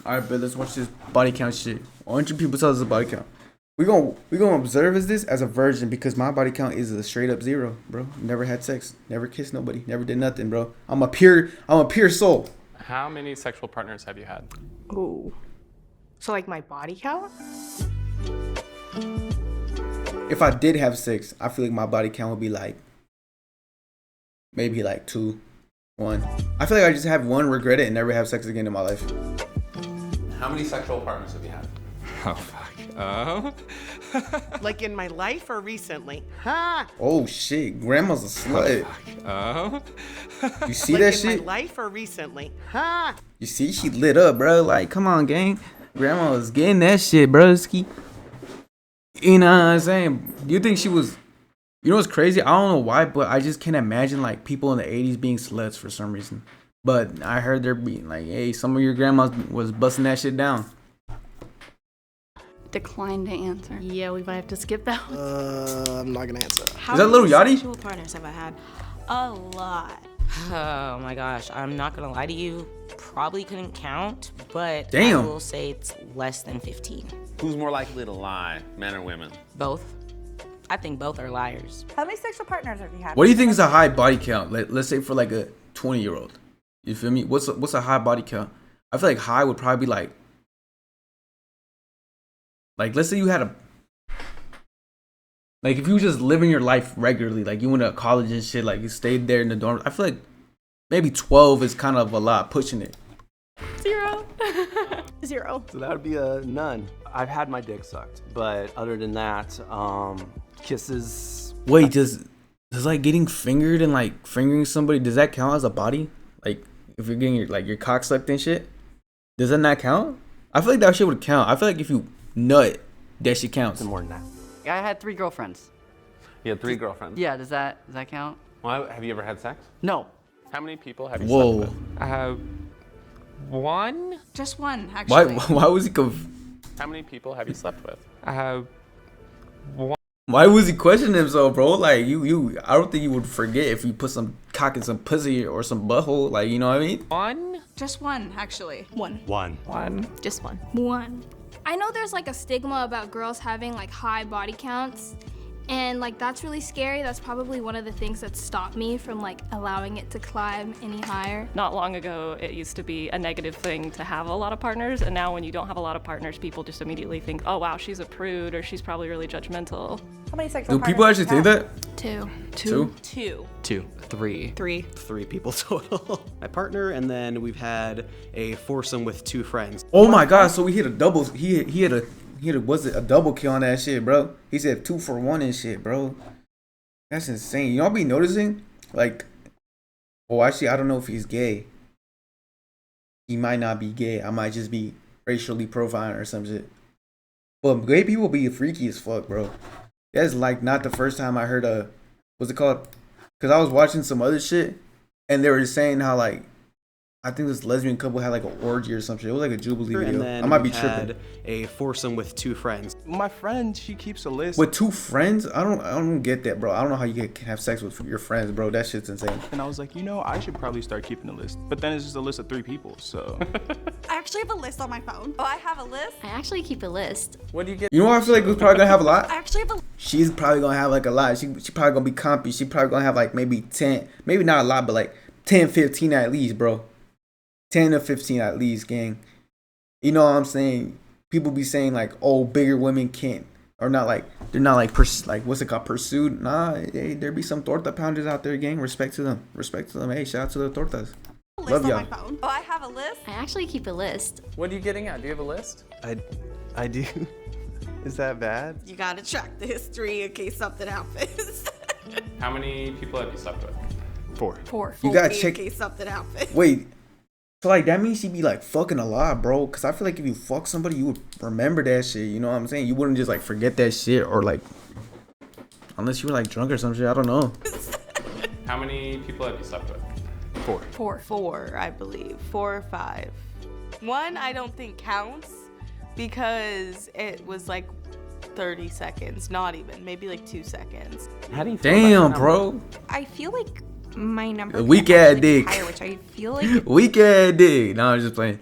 Alright, but let's watch this body count shit. 100 people tell us a body count. We gonna observe this as a virgin because my body count is a straight up 0, bro. Never had sex, never kissed nobody, never did nothing, bro. I'm a pure soul. How many sexual partners have you had? Ooh. So like my body count? If I did have sex, I feel like my body count would be like maybe like 2, 1. I feel like I just have one, regret it, and never have sex again in my life. How many sexual partners have you had? Oh, fuck. Like in my life or recently? Oh shit, grandma's a slut. You see Like that in shit? my life or recently? You see, she lit up, bro. Like, come on, gang. Grandma was getting that shit, broski. You know what I'm saying? Do you think she was? You know what's crazy? I don't know why, but I just can't imagine like people in the 80s being sluts for some reason. But I heard they're being like, hey, some of your grandmas was busting that shit down. Decline to answer. Yeah, we might have to skip that one. I'm not gonna answer. Is that Lil Yachty? Sexual partners have I had? A lot. Oh my gosh, I'm not gonna lie to you. Probably couldn't count, but Damn. I will say it's less than 15. Who's more likely to lie, men or women? Both. I think both are liars. How many sexual partners have you had? What do you think is a high body count? Let's say for like a 20-year-old. You feel me? What's a high body count? I feel like high would probably be like let's say you had like if you just living your life regularly, like you went to college and shit, like you stayed there in the dorm. I feel like maybe 12 is kind of a lot, pushing it. 0. 0. So that would be a none. I've had my dick sucked, but other than that, kisses. Wait, does like getting fingered and like fingering somebody, does that count as a body? Like if you're getting your cock sucked and shit, does that not count? I feel like that shit would count. I feel like if you nut, that shit counts. More than that. I had 3 girlfriends. You had 3 girlfriends? Yeah, does that count? Well, have you ever had sex? No. How many people have you Whoa. slept with? I have 1. Just one, actually. Why was he How many people have you slept with? I have 1. Why was he questioning himself, bro? Like you I don't think you would forget if you put some cock in some pussy or some butthole, like, you know what I mean? 1. Just one, actually. 1. 1. Just 1. 1. I know there's like a stigma about girls having like high body counts, and like that's really scary. That's probably one of the things that stopped me from like allowing it to climb any higher. Not long ago, it used to be a negative thing to have a lot of partners, and now when you don't have a lot of partners, people just immediately think, oh wow, she's a prude, or she's probably really judgmental. How many sexual Do people actually think that? 2. 2? 2. 3. 3 people total. My partner, and then we've had a foursome with 2 friends. Oh my god, so we hit a double. He had a double kill on that shit, bro. He said 2 for 1 and shit, bro. That's insane. Y'all be noticing? Like, oh, actually, I don't know if he's gay. He might not be gay. I might just be racially profiling or some shit. But gay people be freaky as fuck, bro. That's like not the first time I heard what's it called? Because I was watching some other shit, and they were just saying how, like, I think this lesbian couple had like an orgy or some shit. It was like a Jubilee video. And then I might be we've tripping. had a foursome with 2 friends. My friend, she keeps a list. With 2 friends? I don't get that, bro. I don't know how you can have sex with your friends, bro. That shit's insane. And I was like, I should probably start keeping a list. But then it's just a list of 3 people, so. I actually have a list on my phone. Oh, I have a list? I actually keep a list. What do you get? You know what I feel like was probably gonna have a lot? I actually have a She's probably gonna have like a lot. She probably gonna be compy. She probably gonna have like maybe 10, maybe not a lot, but like 10, 15 at least, bro. 10 to 15 at least, gang. You know what I'm saying? People be saying like, oh, bigger women can't, or not like, they're not like, what's it called, pursued? Nah, hey, there be some torta pounders out there, gang. Respect to them. Respect to them. Hey, shout out to the tortas. list Love on y'all. my phone. Oh, I have a list? I actually keep a list. What are you getting at? Do you have a list? I do. Is that bad? You gotta track the history in case something happens. How many people have you slept with? 4. 4. You gotta in check. case something happens. Wait. So like that means she be like fucking a lot, bro. Cause I feel like if you fuck somebody, you would remember that shit. You know what I'm saying? You wouldn't just like forget that shit, or like, unless you were like drunk or some shit. I don't know. How many people have you slept with? 4. 4, I believe. 4 or 5. 1, I don't think counts because it was like 30 seconds, not even, maybe like 2 seconds. How do you feel about Damn, that bro. I feel like my number Weak ass dick. higher, which I feel like Weak ass dick. No, I'm just playing.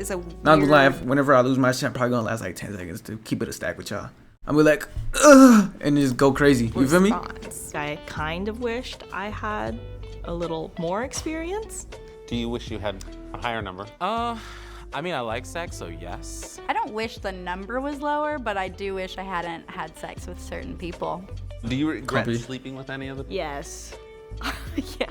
is a Not gonna lie, weird- whenever I lose my shit, I'm probably gonna last like 10 seconds to keep it a stack with y'all. I'm be like, ugh, and just go crazy. You feel me? I kind of wished I had a little more experience. Do you wish you had a higher number? I mean, I like sex, so yes. I don't wish the number was lower, but I do wish I hadn't had sex with certain people. Do you regret Copy. sleeping with any of the? Yes. Yeah.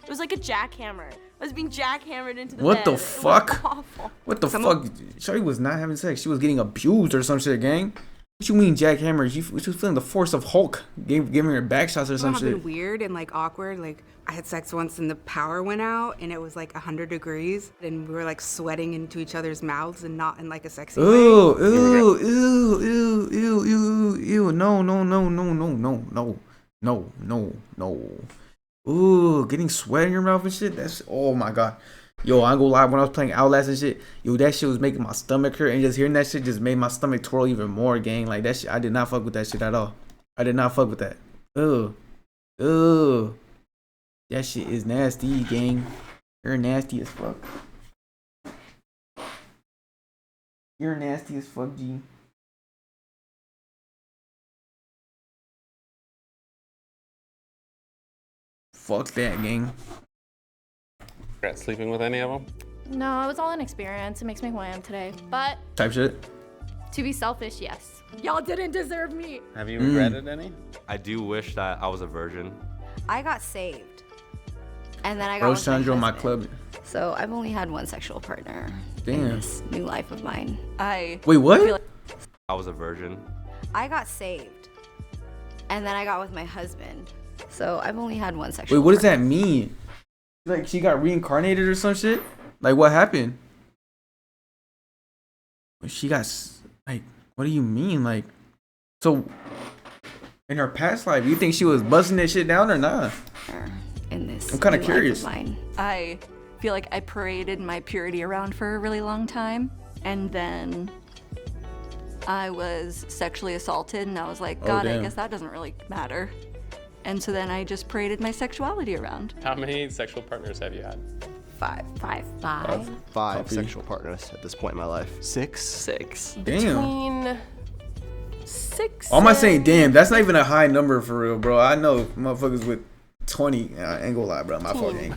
It was like a jackhammer. I was being jackhammered into the What bed. the It was fuck? awful. What the fuck? Shorty was not having sex. She was getting abused or some shit, gang. What you mean, jackhammer? She was feeling the force of Hulk, giving her back shots or some It's been shit. weird and like awkward. Like I had sex once and the power went out and it was like 100 degrees and we were like sweating into each other's mouths and not in like a sexy way. Ew, ew, ew, ew, ew, ew, ew. No, no, no, no, no, no, no, no, no, no. Ooh, getting sweat in your mouth and shit. That's, oh my god. Yo, I ain't gonna lie, when I was playing Outlast and shit, yo, that shit was making my stomach hurt, and just hearing that shit just made my stomach twirl even more, gang. Like, that shit, I did not fuck with that shit at all. I did not fuck with that. Ugh. Ugh. That shit is nasty, gang. You're nasty as fuck. You're nasty as fuck, G. Fuck that, gang. Regret sleeping with any of them? No, it was all an experience. It makes me who I am today. But Type shit. to be selfish, yes. Y'all didn't deserve me. Have you regretted any? I do wish that I was a virgin. I got saved. And then I got Bro, with my Sandra, my husband. club. So I've only had one sexual partner in Damn. this new life of mine. Wait, what? feel like I was a virgin. I got saved. And then I got with my husband. So I've only had one Wait, sexual what does that mean? Like, she got reincarnated or some shit? Like, what happened? She got, like, what do you mean? Like, so, in her past life, you think she was busting that shit down or not? In this I'm kind of new life curious. mine. I feel like I paraded my purity around for a really long time, and then I was sexually assaulted, and I was like, Oh, God, I damn. guess that doesn't really matter. And so then I just paraded my sexuality around. How many sexual partners have you had? Five. Five Copy. sexual partners at this point in my life. Six. Damn. Between 6 Why am I saying damn? That's not even a high number for real, bro. I know motherfuckers with 20. I ain't gonna lie, bro. My fault, gang.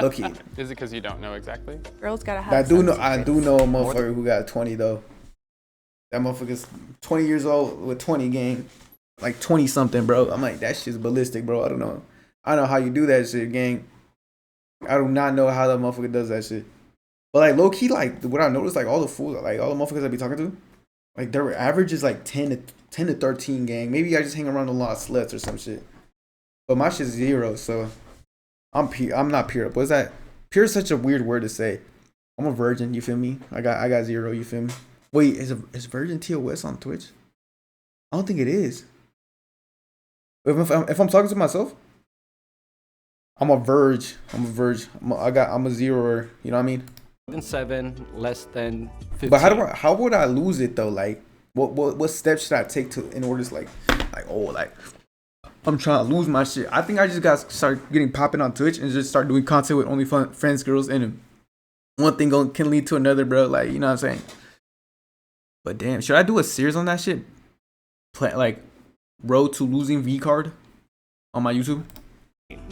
Look, Is it because you don't know exactly? Girls gotta have I do know. some I do secrets. know a motherfucker who got 20 though. That motherfucker's 20 years old with 20 gang, like 20 something, bro. I'm like, that shit's ballistic, bro. I don't know. I don't know how you do that shit, gang. I do not know how that motherfucker does that shit. But like low key, like what I noticed, like all the fools, like all the motherfuckers I be talking to, like their average is like 10 to 13 gang. Maybe I just hang around a lot of sluts or some shit. But my shit's 0, so I'm not pure. What's that? Pure is such a weird word to say. I'm a virgin, you feel me? I got 0, you feel me? Wait, is Virgin TOS on Twitch? I don't think it is. If I'm talking to myself, I'm a verge. I'm a 0er. You know what I mean? More than 7, less than 15. But how would I lose it though? Like, what steps should I take to in order to like I'm trying to lose my shit. I think I just got to start getting popping on Twitch and just start doing content with OnlyFans girls, and one thing can lead to another, bro. Like, you know what I'm saying? But damn, should I do a series on that shit? Like, road to losing V card on my YouTube?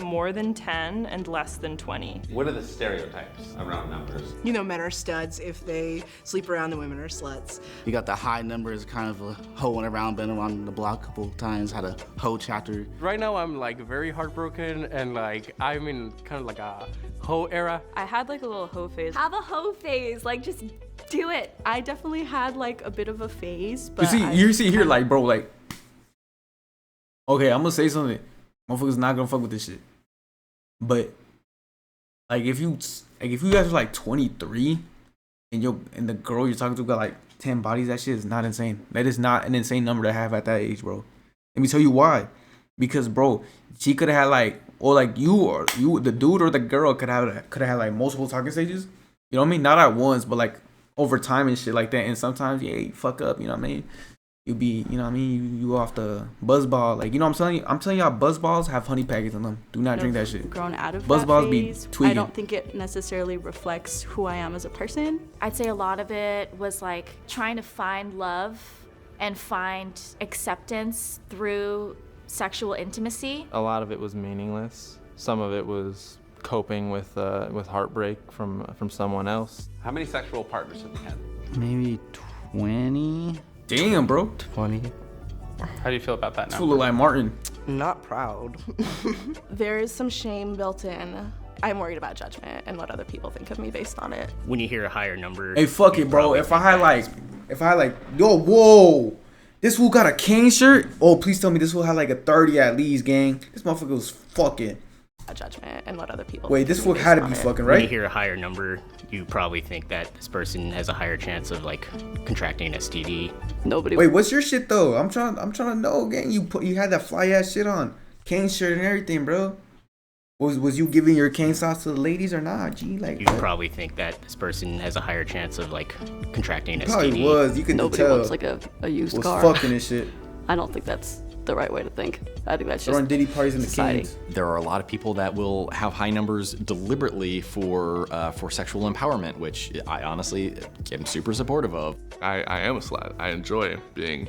more than 10 and less than 20. What are the stereotypes around numbers? You know, men are studs if they sleep around, the women are sluts. You got the high numbers, kind of a hoeing around, been around the block a couple times, had a hoe chapter. Right now I'm like very heartbroken and like I'm in kind of like a hoe era. I had like a little hoe phase. Have a hoe phase, like just do it. I definitely had like a bit of a phase, but you see here, like, bro, like, okay, I'm gonna say something. Motherfuckers not gonna fuck with this shit. But like, if you guys are like 23 and the girl you're talking to got like 10 bodies, that shit is not insane. That is not an insane number to have at that age, bro. Let me tell you why. Because, bro, she could have had like, or like the dude or the girl could have had like multiple talking stages. You know what I mean? Not at once, but like over time and shit like that. And sometimes, yeah, you fuck up. You know what I mean? you be, you know what I mean, you off the buzz ball. Like, you know what I'm telling y'all, buzz balls have honey packets in them. Do not drink that shit. Grown out of Buzz that balls phase. be tweaking. I don't think it necessarily reflects who I am as a person. I'd say a lot of it was like trying to find love and find acceptance through sexual intimacy. A lot of it was meaningless. Some of it was coping with heartbreak from someone else. How many sexual partners have you had? Maybe 20. Damn, bro. 20. How do you feel about that This now? fool look like Martin. Not proud. There is some shame built in. I'm worried about judgment and what other people think of me based on it. When you hear a higher number. Hey, fuck it, bro. If I had like, yo, whoa, this fool got a Kane shirt. Oh, please tell me this fool had like a 30 at least, gang. This motherfucker was fucking. Judgment and what other people. Wait, think this of me fool had to based be on it. fucking When you right. hear a higher number, you probably think that this person has a higher chance of like contracting an STD. Nobody. Wait, what's your shit though? I'm trying to know, gang. You had that fly ass shit on, Kane shirt and everything, bro. Was you giving your Kane sauce to the ladies or not? G, like You what? probably think that this person has a higher chance of like contracting an Probably STD. was. You could Nobody tell. wants like a used was car. fucking and shit. I don't think that's the right way to think. I think that's Throwing just Diddy parties in the society. Kings. There are a lot of people that will have high numbers deliberately for sexual empowerment, which I honestly am super supportive of. I am a slut. I enjoy being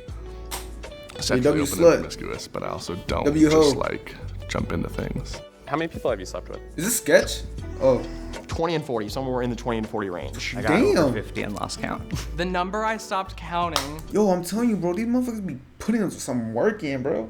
W sexually open slut. and promiscuous, but I also don't W just hoe. like jump into things. How many people have you slept with? Is this sketch? Oh, 20 and 40, somewhere in the 20 and 40 range. I got Damn. over 50 and lost count. The number I stopped counting. yo, I'm telling you, bro, these motherfuckers be putting some work in, bro.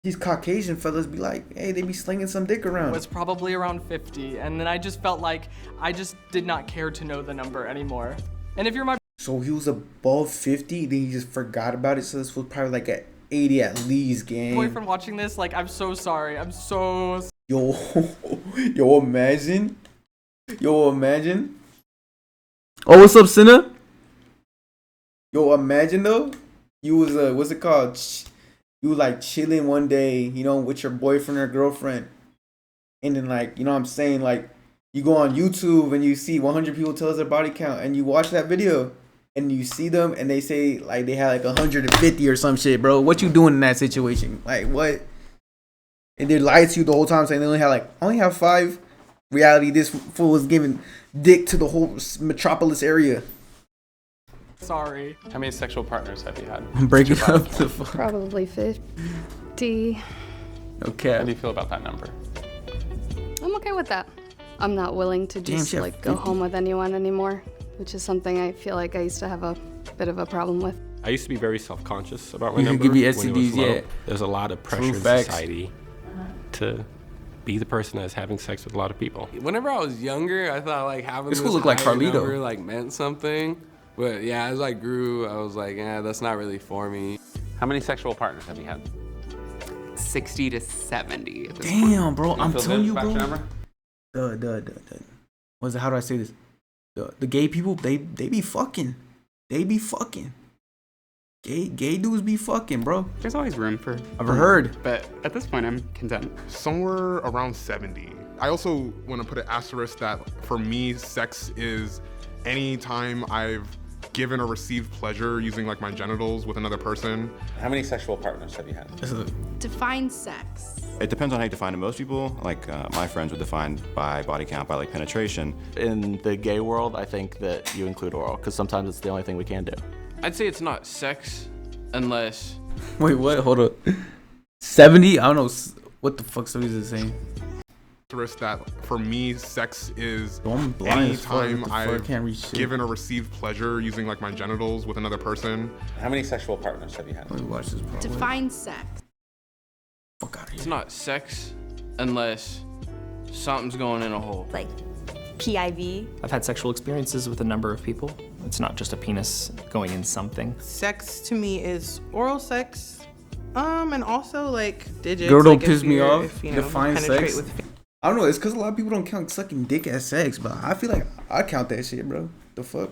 These Caucasian fellas be like, hey, they be slinging some dick around. Was probably around 50, and then I just felt like I just did not care to know the number anymore. And if you're my So he was above 50, then he just forgot about it. So this was probably like at 80 at least, gang. boyfriend watching this, like, I'm so sorry. I'm so Yo, yo, imagine. Yo, imagine. Oh, what's up, Cinna? Yo, imagine though. You was what's it called? You were like chilling one day, you know, with your boyfriend or girlfriend, and then like, you know what I'm saying, like you go on YouTube and you see 100 people tell us their body count, and you watch that video and you see them and they say like they had like 150 or some shit, bro. What you doing in that situation? Like what? And they lied to you the whole time saying they only have 5. Reality, this fool was giving dick to the whole metropolis area. sorry. How many sexual partners have you had? I'm breaking up the fuck. Probably 50. Okay. How do you feel about that number? I'm okay with that. I'm not willing to Damn, just she had like go 50. home with anyone anymore, which is something I feel like I used to have a bit of a problem with. I used to be very self-conscious about my You number. could give you when it was STDs, low. yeah. There's a lot of pressure True in facts. society to be the person that's having sex with a lot of people. Whenever I was younger, I thought like having This this fool look like higher Carlito. number like meant something. But yeah, as I grew, I was like, yeah, that's not really for me. How many sexual partners have you had? 60 to 70 at this Damn, point. bro, I'm feel telling good you, about bro. your number? What's it? How do I say this? The gay people, they be fucking. They be fucking. Gay dudes be fucking, bro. There's always room for. I've heard. But at this point, I'm content. Somewhere around 70. I also want to put an asterisk that for me, sex is any time I've given or received pleasure using like my genitals with another person. How many sexual partners have you had? Define sex. It depends on how you define it. Most people, like my friends, would define by body count, by like penetration. In the gay world, I think that you include oral, because sometimes it's the only thing we can do. I'd say it's not sex unless. Wait, what? Hold up. 70? I don't know what the fuck somebody's is saying. Asterisk that for me, sex is I'm blind any as fuck. time What the fuck? I I've can't read shit. given or received pleasure using like my genitals with another person. How many sexual partners have you had? Let me watch this. Define sex. Fuck out of here. It's not sex unless something's going in a hole. Like PIV. I've had sexual experiences with a number of people. It's not just a penis going in something. Sex to me is oral sex, and also like digits. Girl, don't like, piss if me you're- off. if, you know, Define penetrate sex. with- I don't know. It's because a lot of people don't count sucking dick as sex, but I feel like I count that shit, bro. The fuck?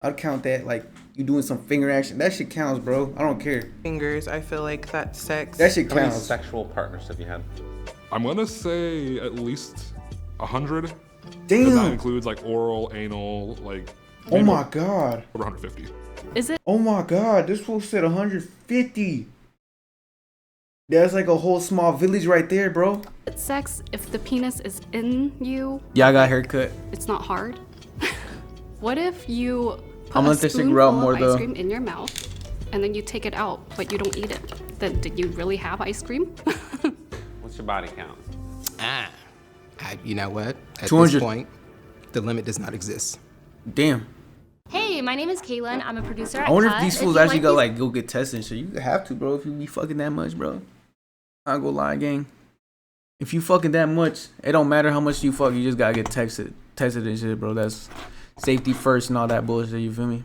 I'd count that like you doing some finger action. That shit counts, bro. I don't care. Fingers, I feel like that's sex. That shit How many counts. sexual partners have you had? I'm gonna say at least 100. Damn. And that includes like oral, anal, like. Oh my god. Over 150. Is it? Oh my god, this fool said 150. That's like a whole small village right there, bro. Sex if the penis is in you? Yeah, I got a haircut. It's not hard. What if you put I'm gonna a let this shit spoonful grow out of more, ice though. cream in your mouth, and then you take it out, but you don't eat it? Then did you really have ice cream? What's your body count? You know what? At 200. this point, the limit does not exist. Damn. Hey, my name is Kaylin. I'm a producer at I wonder if Cut. these If fools you actually like go these- like go get tested and shit. You have to, bro, if you be fucking that much, bro. I ain't gonna lie, gang. If you fucking that much, it don't matter how much you fuck, you just gotta get tested and shit, bro. That's safety first and all that bullshit, you feel me?